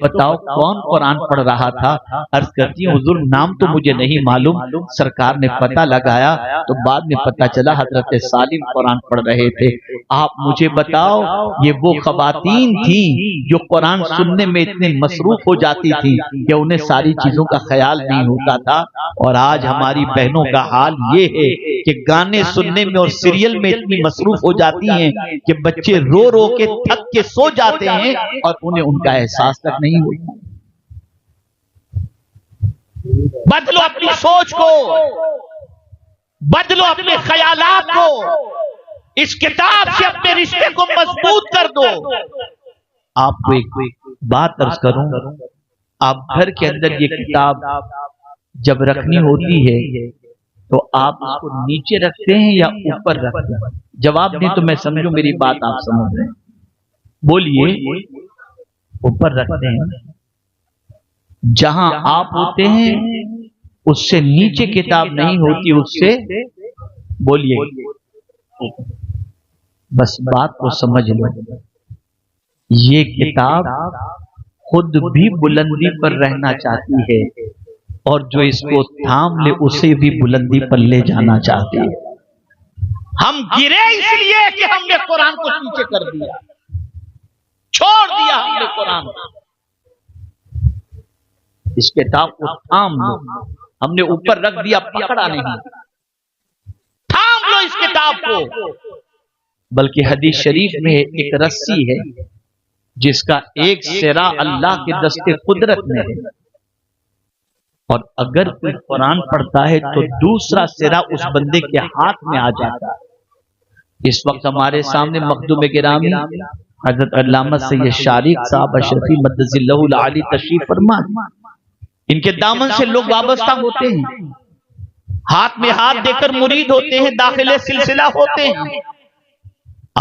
بتاؤ کون قرآن پڑھ رہا تھا؟ عرض کرتی ہوں حضور نام تو مجھے نہیں معلوم، سرکار نے پتہ لگایا تو بعد میں پتہ چلا حضرت سالم قرآن پڑھ رہے تھے۔ آپ مجھے بتاؤ یہ وہ خواتین تھیں جو قرآن سننے میں اتنے مصروف ہو جاتی تھی کہ انہیں ساری چیزوں کا خیال نہیں ہوتا تھا، اور آج ہماری بہنوں کا حال یہ ہے کہ گانے سننے میں اور سیریل میں اتنی مصروف ہو جاتی ہیں کہ بچے رو رو کے تھک کے سو جاتے ہیں اور انہیں ان کا احساس تک نہیں ہوتا۔ بدلو اپنی سوچ کو، بدلو اپنے خیالات کو، اس کتاب سے اپنے رشتے کو مضبوط کر دو۔ آپ کو ایک بات عرض کروں، آپ گھر کے اندر یہ کتاب جب رکھنی ہوتی ہے تو آپ اس کو نیچے رکھتے ہیں یا اوپر رکھتے ہیں؟ جواب دیں تو میں سمجھوں میری بات آپ سمجھ رہے ہیں۔ بولیے۔ اوپر رکھتے ہیں۔ جہاں آپ ہوتے ہیں اس سے نیچے کتاب نہیں ہوتی، اس سے بولیے بس بات کو سمجھ لو۔ یہ کتاب خود بھی بلندی پر رہنا چاہتی ہے اور جو اس کو تھام لے اسے بھی بلندی پر لے جانا چاہتی ہے۔ ہم گرے اس لیے کہ ہم نے قرآن کو نیچے کر دیا، چھوڑ دیا ہم نے قرآن کو۔ اس کتاب کو تھام لو، ہم نے اوپر رکھ دیا پکڑا نہیں، تھام لو اس کتاب کو۔ بلکہ حدیث شریف میں ایک رسی ہے جس کا ایک سرا اللہ کے دست قدرت میں ہے، اور اگر کوئی قرآن پڑھتا ہے تو دوسرا سرا اس بندے کے ہاتھ میں آ جاتا ہے۔ اس وقت ہمارے سامنے مخدوم گرامی حضرت علامہ سید شارق صاحب اشرفی مدظ اللہ العالی تشریف فرما، ان کے دامن سے لوگ وابستہ ہوتے ہیں، ہاتھ میں ہاتھ دے کر مرید ہوتے ہیں، داخل سلسلہ ہوتے ہیں۔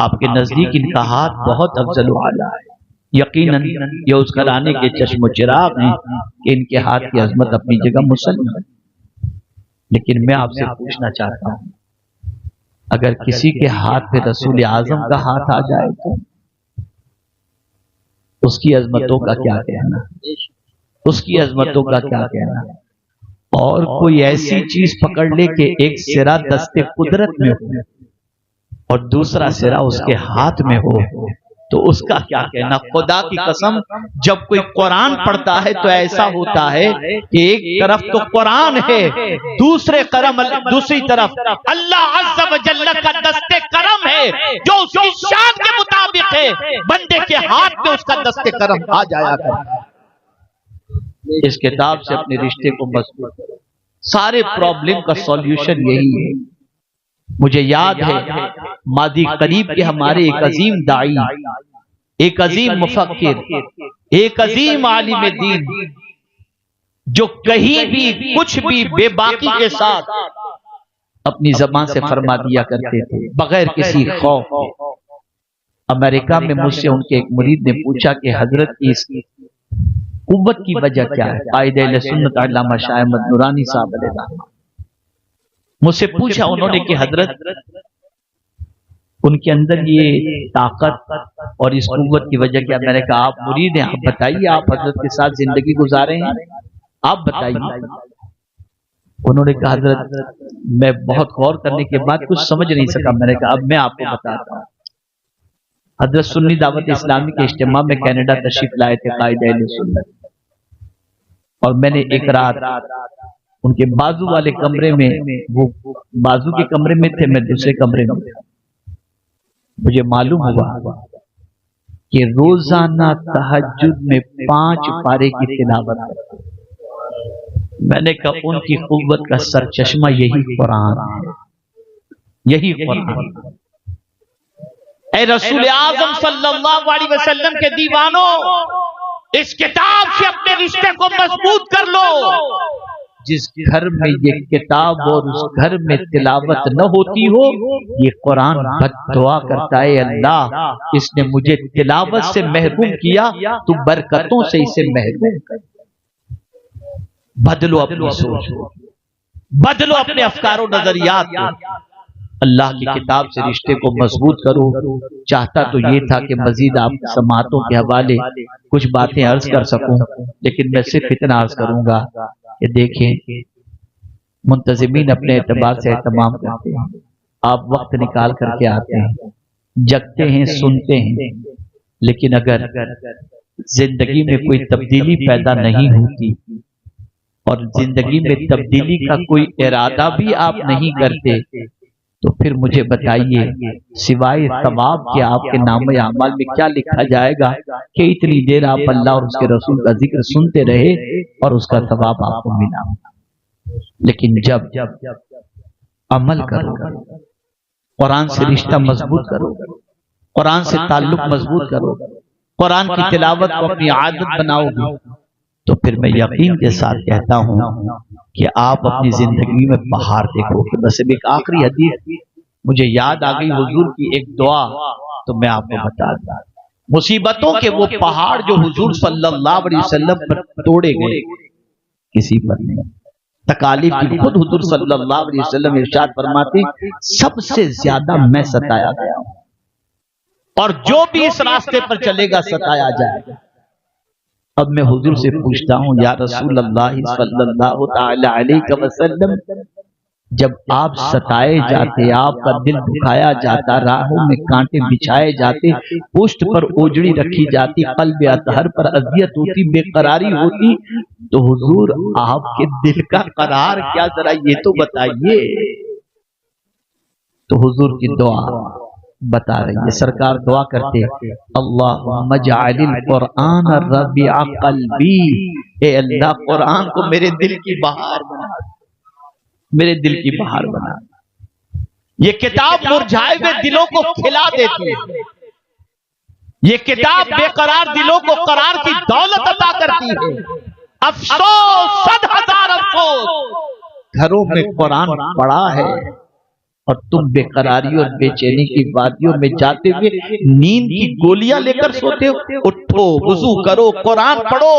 آپ کے نزدیک ان کا ہاتھ بہت افضل و اعلیٰ ہے، یقیناً یہ اس گھرانے کے چشم و چراغ ہیں کہ ان کے ہاتھ کی عظمت اپنی جگہ مسلم ہے۔ لیکن میں آپ سے پوچھنا چاہتا ہوں، اگر کسی کے ہاتھ پہ رسول اعظم کا ہاتھ آ جائے تو اس کی عظمتوں کا کیا کہنا، اس کی عظمتوں کا کیا کہنا؟ اور کوئی ایسی چیز پکڑ لے کہ ایک سرا دست قدرت میں ہو اور دوسرا سرا اس کے ہاتھ میں ہو تو اس کا کیا کہنا؟ خدا کی قسم جب کوئی قرآن پڑھتا ہے تو ایسا ہوتا ہے کہ ایک طرف تو قرآن ہے، دوسری طرف اللہ عز و جل کا دست کرم ہے جو اس کی شان کے مطابق ہے، بندے کے ہاتھ میں اس کا دست کرم آ جایا کرتا ہے۔ اس کتاب سے اپنے رشتے کو مضبوط کرو۔ سارے پرابلم کا سولوشن یہی ہے۔ مجھے یاد ہے ماضی قریب کے ہمارے ایک عظیم داعی، ایک عظیم مفکر، ایک عظیم عالم دین جو کہیں بھی کچھ بھی بے باکی کے ساتھ اپنی زبان سے فرما دیا کرتے تھے بغیر کسی خوف کے۔ امریکہ میں مجھ سے ان کے ایک مرید نے پوچھا کہ حضرت کی اس قوت کی وجہ کیا ہے؟ قائد اہل سنت علامہ شاہ احمد نورانی صاحب علیہ الرحمہ مجھ سے پوچھا انہوں نے کہ حضرت ان کے اندر یہ طاقت اور اس قوت کی وجہ کیا؟ میں نے کہا آپ مرید ہیں، آپ بتائیے، آپ حضرت کے ساتھ زندگی گزارے ہیں، آپ بتائیے۔ انہوں نے کہا حضرت میں بہت غور کرنے کے بعد کچھ سمجھ نہیں سکا۔ میں نے کہا اب میں آپ کو بتاتا ہوں۔ حضرت سنی دعوت اسلامی کے اجتماع میں کینیڈا تشریف لائے تھے قائد اہل سنت، اور میں نے ایک رات ان کے بازو والے کمرے میں، وہ بازو کے کمرے میں تھے، میں دوسرے کمرے میں تھا۔ مجھے معلوم ہوا کہ روزانہ تہجد میں 5 پارے کی تلاوت کرتے۔ میں نے کہا ان کی قوت کا سرچشمہ یہی قرآن ہے، یہی قرآن۔ اے رسول اعظم صلی اللہ علیہ وسلم کے دیوانوں، اس کتاب سے اپنے رشتے کو مضبوط کر لو۔ جس گھر میں یہ کتاب اور اس گھر میں تلاوت نہ ہوتی ہو، یہ قرآن بد دعا کرتا ہے، اللہ اس نے مجھے تلاوت سے محروم کیا، تو برکتوں سے اسے محروم کر۔ بدلو اپنی سوچ کو، بدلو اپنے افکار و نظریات کو۔ اللہ کی کتاب سے رشتے کو مضبوط کرو۔ چاہتا تو یہ تھا کہ مزید آپ سماعتوں کے حوالے کچھ باتیں عرض کر سکوں، لیکن میں صرف اتنا عرض کروں گا کہ دیکھیں، منتظمین اپنے اعتبار سے اہتمام کرتے ہیں، آپ وقت نکال کر کے آتے ہیں، جگتے ہیں، سنتے ہیں، لیکن اگر زندگی میں کوئی تبدیلی پیدا نہیں ہوتی اور زندگی میں تبدیلی کا کوئی ارادہ بھی آپ نہیں کرتے تو پھر مجھے بتائیے سوائے ثواب کے آپ کے نامہ اعمال میں کیا لکھا جائے گا کہ اتنی دیر آپ اللہ اور اس کے رسول کا ذکر سنتے رہے اور اس کا ثواب آپ کو ملا۔ لیکن جب عمل کرو، قرآن سے رشتہ مضبوط کرو، قرآن سے تعلق مضبوط کرو، قرآن کی تلاوت کو اپنی عادت بناؤ گے تو پھر میں یقین کے ساتھ کہتا ہوں کہ آپ اپنی زندگی میں بہار دیکھو گے۔ بس ایک آخری حدیث مجھے یاد آ گئی، حضور کی ایک دعا تو میں آپ کو بتا دوں۔ مصیبتوں کے وہ پہاڑ جو حضور صلی اللہ علیہ وسلم پر توڑے گئے کسی پر نہیں، تکالیف کی خود حضور صلی اللہ علیہ وسلم ارشاد فرماتے سب سے زیادہ میں ستایا گیا ہوں، اور جو بھی اس راستے پر چلے گا ستایا جائے گا۔ اب میں حضور سے پوچھتا ہوں یا رسول اللہ صلی اللہ تعالی علیہ وسلم، جب آپ ستائے جاتے، آپ کا دل دکھایا جاتا، راہوں میں کانٹے بچھائے جاتے، پشت پر اوجڑی رکھی جاتی، قلب اطہر پر اذیت ہوتی، بے قراری ہوتی، تو حضور آپ کے دل کا قرار کیا، ذرا یہ تو بتائیے۔ تو حضور کی دعا بتا رہی ہے، سرکار دعا کرتے اللہم اجعل القرآن ربیع قلبی، اے اللہ قرآن کو میرے دل کی بہار بنا، میرے دل کی بہار بنا۔ یہ کتاب مرجھائے ہوئے دلوں کو کھلا دیتی ہے، یہ کتاب بے قرار دلوں کو قرار کی دولت عطا کرتی ہے۔ افسوس، 100,000 افسوس، گھروں میں قرآن پڑھا ہے اور تم بے قراری اور بے چینی کی وادیوں میں جاتے ہوئے نیند کی گولیاں لے کر سوتے ہو۔ اٹھو، وضو کرو، قرآن پڑھو،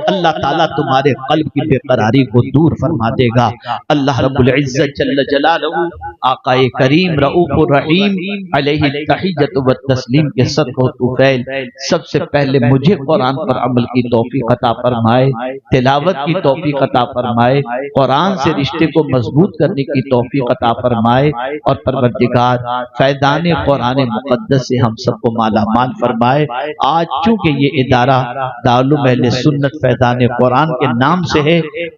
اللہ تعالیٰ تمہارے قلب کی بے قراری کو دور فرما دے گا۔ اللہ رب العزت جل جلالہ، آقا کریم رؤوف الرحیم علیہ التحیۃ والتسلیم کے صدقہ و طفیل سب سے پہلے مجھے قرآن پر عمل کی توفیق عطا فرمائے، تلاوت کی توفیق عطا فرمائے، قرآن سے رشتے کو مضبوط کرنے کی توفیق عطا فرمائے، اور پروردگار فیضان قرآن مقدس سے ہم سب کو مالا مال فرمائے۔ آج چونکہ یہ ادارہ دارالعلوم اہل سنت فیضان قرآن کے نام سے ہے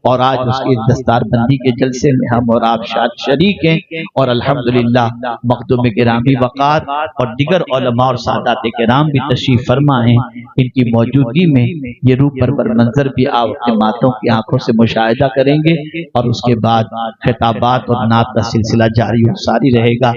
اور آج اس کی دستار بندی کے جلسے میں ہم اور آپ شریک ہیں، اور الحمدللہ مخدوم گرامی وقار اور دیگر علماء اور سادات کرام بھی تشریف فرما ہیں، ان کی موجودگی میں یہ روح پرور منظر بھی آپ اپنے ماتوں کی آنکھوں سے مشاہدہ کریں گے، اور اس کے بعد خطابات اور نعت کا سلسلہ جاری و ساری رہے گا۔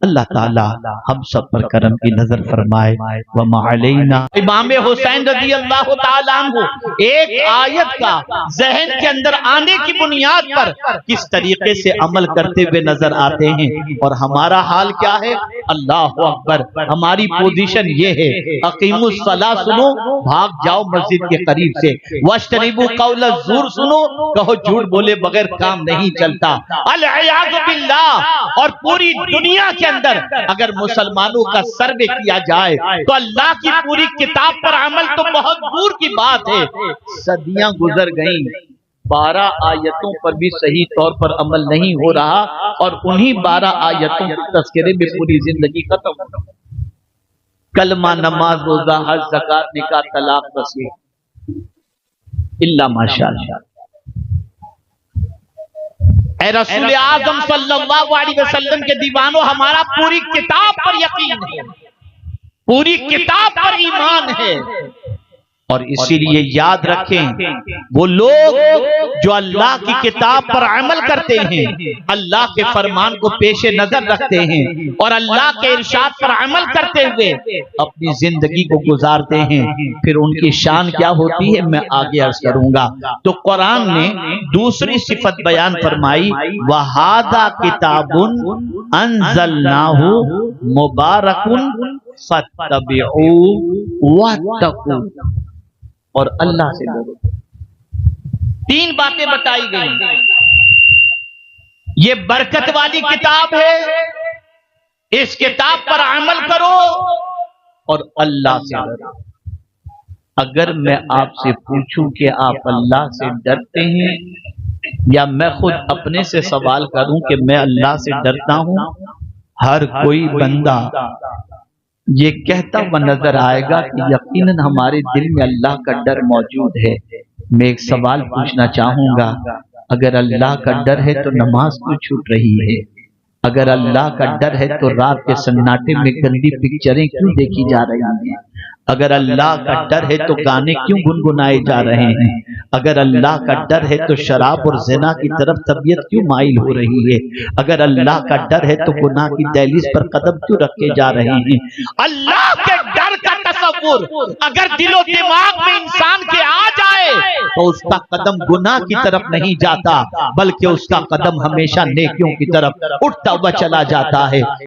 اللہ تعالی ہم سب پر کرم کی نظر فرمائے۔ وما علینا۔ امام حسین رضی اللہ تعالیٰ عنہ ایک آیت کا ذہن کے اندر آنے کی بنیاد پر کس طریقے سے عمل کرتے ہوئے نظر آتے ہیں، اور ہمارا حال کیا ہے؟ اللہ اکبر، ہماری پوزیشن یہ ہے، اقیموا الصلاۃ سنو، بھاگ جاؤ مسجد کے قریب سے، واجتنبوا قول الزور سنو، کہو جھوٹ بولے بغیر کام نہیں چلتا، العیاذ باللہ۔ اور پوری دنیا کے اندر اگر مسلمانوں کا سروے کیا جائے تو اللہ کی پوری کتاب پر عمل تو بہت دور کی بات ہے۔ صدیاں گزر گئیں، 12 آیتوں پر بھی صحیح طور پر عمل نہیں ہو رہا، اور انہی 12 آیتوں کے تذکرے میں پوری زندگی ختم ہو گئی۔ کلمہ، نماز، روزہ، حج، زکوٰۃ، نکاح، طلاق، تصویر، الا ماشاءاللہ۔ اے رسول اعظم صلی اللہ علیہ وسلم کے دیوانوں، ہمارا پوری کتاب پر یقین ہے، پوری کتاب پر ایمان ہے، اور اسی لیے یاد رکھیں وہ لوگ جو اللہ کی کتاب پر عمل کرتے ہیں، اللہ کے فرمان کو پیش نظر رکھتے ہیں اور اللہ کے ارشاد پر عمل کرتے ہوئے اپنی زندگی کو گزارتے ہیں، پھر ان کی شان کیا ہوتی ہے میں آگے عرض کروں گا۔ تو قرآن نے دوسری صفت بیان فرمائی، وَهَذَا كِتَابٌ أَنزَلْنَاهُ مُبَارَكٌ فَاتَّبِعُوهُ وَاتَّقُوا۔ اور اللہ سے ڈرو۔ 3 باتیں بتائی گئی، یہ برکت والی کتاب ہے، اس کتاب پر عمل کرو اور اللہ سے ڈرو۔ اگر میں آپ سے پوچھوں کہ آپ اللہ سے ڈرتے ہیں، یا میں خود اپنے سے سوال کروں کہ میں اللہ سے ڈرتا ہوں، ہر کوئی بندہ یہ کہتا ہوا نظر آئے گا کہ یقیناً ہمارے دل میں اللہ کا ڈر موجود ہے۔ میں ایک سوال پوچھنا چاہوں گا، اگر اللہ کا ڈر ہے تو نماز کیوں چھوٹ رہی ہے؟ اگر اللہ کا ڈر ہے تو رات کے سناٹے میں گندی پکچریں کیوں دیکھی جا رہی ہیں؟ اگر اللہ کا ڈر ہے تو گانے کیوں گنگنائے جا رہے ہیں؟ اگر اللہ کا ڈر ہے تو شراب اور زنا کی طرف طبیعت کیوں مائل ہو رہی ہے؟ اگر اللہ کا ڈر ہے تو گناہ کی دہلیز پر قدم کیوں رکھے جا رہے ہیں؟ اللہ کے ڈر کا تصور اگر دل و دماغ میں انسان کے آ جائے تو اس کا قدم گناہ کی طرف نہیں جاتا، بلکہ اس کا قدم ہمیشہ نیکیوں کی طرف اٹھتا ہوا چلا جاتا ہے۔